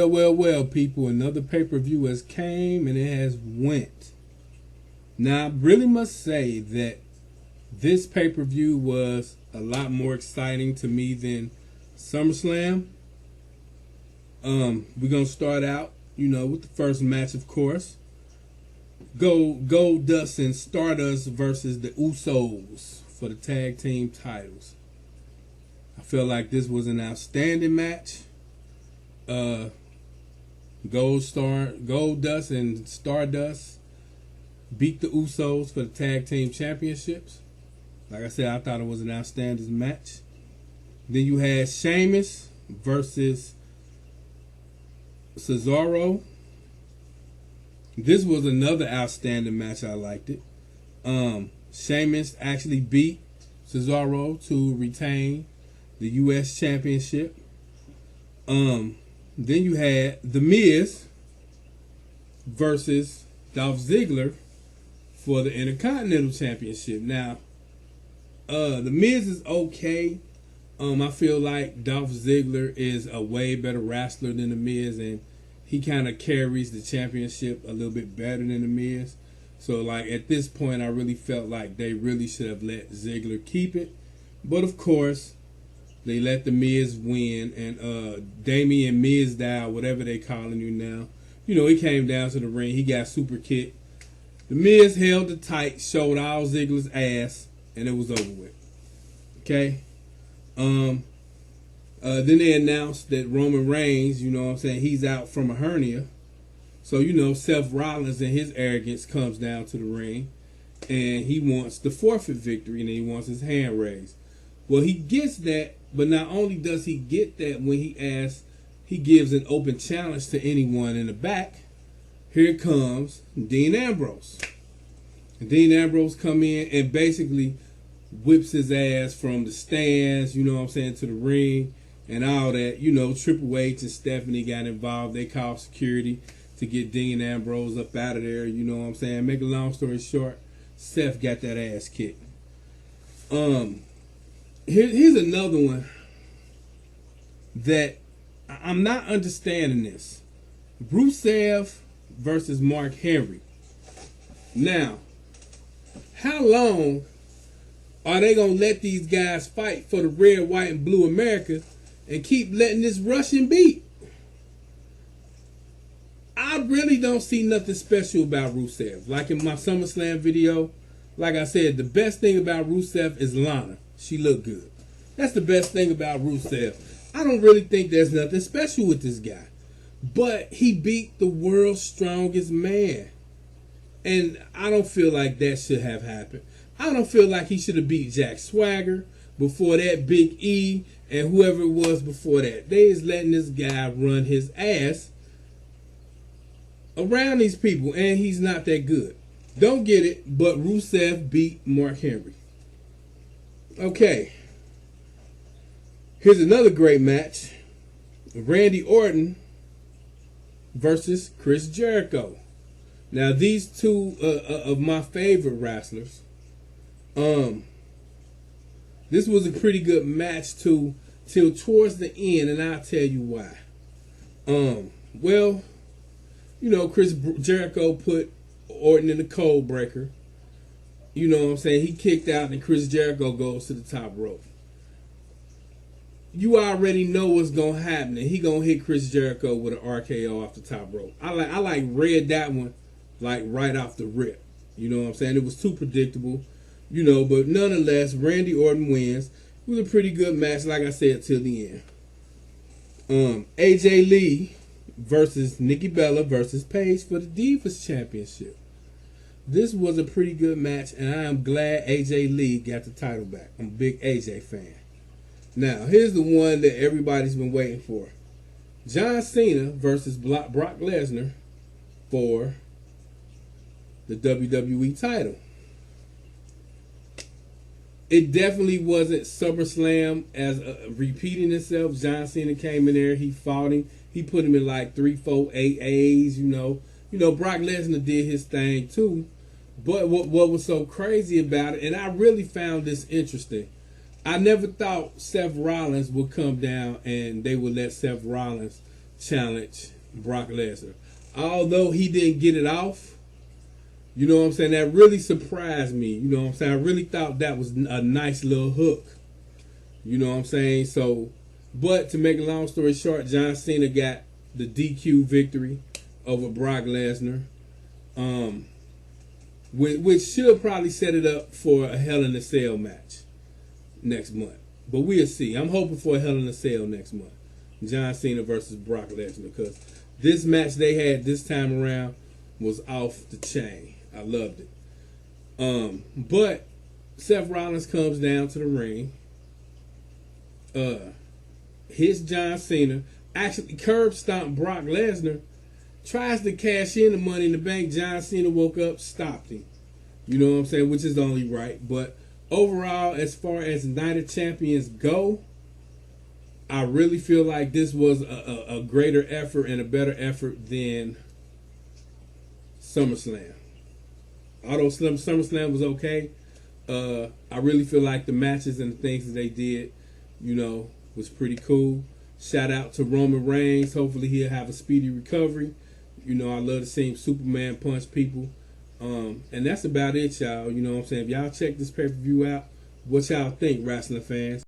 Well, people. Another pay-per-view has came and it has went. Now, I really must say that this pay-per-view was a lot more exciting to me than SummerSlam. We're going to start out, with the first match, of course. Goldust and Stardust versus the Usos for the tag team titles. I feel like this was an outstanding match. Goldust and Stardust beat the Usos for the tag team championships. Like I said, I thought it was an outstanding match. Then you had Sheamus versus Cesaro. This was another outstanding match. I liked it. Sheamus actually beat Cesaro to retain the U.S. Championship. Then you had The Miz versus Dolph Ziggler for the Intercontinental Championship. Now, The Miz is okay. I feel like Dolph Ziggler is a way better wrestler than The Miz, and he kind of carries the championship a little bit better than The Miz. So, like, at this point, I really felt like they really should have let Ziggler keep it. But, of course, they let The Miz win, and Damian Mizdow, whatever they calling you now, he came down to the ring. He got super kicked. The Miz held it tight, showed all Ziggler's ass, and it was over with. Okay? Then they announced that Roman Reigns, he's out from a hernia. So, Seth Rollins and his arrogance comes down to the ring, and he wants the forfeit victory, and he wants his hand raised. Well, he gets that, but not only does he get that when he gives an open challenge to anyone in the back. Here comes Dean Ambrose. Dean Ambrose come in and basically whips his ass from the stands, to the ring and all that. Triple H and Stephanie got involved. They called security to get Dean Ambrose up out of there, Make a long story short, Seth got that ass kicked. Here's another one that I'm not understanding this. Rusev versus Mark Henry. Now, how long are they going to let these guys fight for the red, white, and blue America and keep letting this Russian beat? I really don't see nothing special about Rusev. Like in my SummerSlam video, like I said, the best thing about Rusev is Lana. She looked good. That's the best thing about Rusev. I don't really think there's nothing special with this guy. But he beat the world's strongest man. And I don't feel like that should have happened. I don't feel like he should have beat Jack Swagger. Before that, Big E, and whoever it was before that. They is letting this guy run his ass around these people, and he's not that good. Don't get it, but Rusev beat Mark Henry. Okay. Here's another great match. Randy Orton versus Chris Jericho. Now, these two of my favorite wrestlers. This was a pretty good match till towards the end, and I'll tell you why. Chris Jericho put Orton in the cold breaker. He kicked out, and Chris Jericho goes to the top rope. You already know what's gonna happen, and he gonna hit Chris Jericho with an RKO off the top rope. I read that one like right off the rip. It was too predictable. But nonetheless, Randy Orton wins. It was a pretty good match, like I said, till the end. AJ Lee versus Nikki Bella versus Paige for the Divas Championship. This was a pretty good match, and I am glad AJ Lee got the title back. I'm a big AJ fan. Now, here's the one that everybody's been waiting for. John Cena versus Brock Lesnar for the WWE title. It definitely wasn't SummerSlam as repeating itself. John Cena came in there, he fought him. He put him in like 3, 4, 8 A's, Brock Lesnar did his thing too. But what was so crazy about it, and I really found this interesting, I never thought Seth Rollins would come down and they would let Seth Rollins challenge Brock Lesnar. Although he didn't get it off, you know what I'm saying, that really surprised me. You know what I'm saying? I really thought that was a nice little hook. You know what I'm saying? So, but to make a long story short, John Cena got the DQ victory over Brock Lesnar, which should probably set it up for a Hell in a Cell match next month. But we'll see. I'm hoping for a Hell in a Cell next month. John Cena versus Brock Lesnar, because this match they had this time around was off the chain. I loved it. But Seth Rollins comes down to the ring. Hits John Cena. Actually curb stomped Brock Lesnar. Tries to cash in the Money in the Bank. John Cena woke up, stopped him. You know what I'm saying? Which is only right. But overall, as far as Night of Champions go, I really feel like this was a greater effort and a better effort than SummerSlam. Although SummerSlam was okay, I really feel like the matches and the things that they did, you know, was pretty cool. Shout out to Roman Reigns. Hopefully he'll have a speedy recovery. You know, I love to see him Superman punch people. And that's about it, y'all. You know what I'm saying? If y'all check this pay-per-view out, what y'all think, wrestling fans?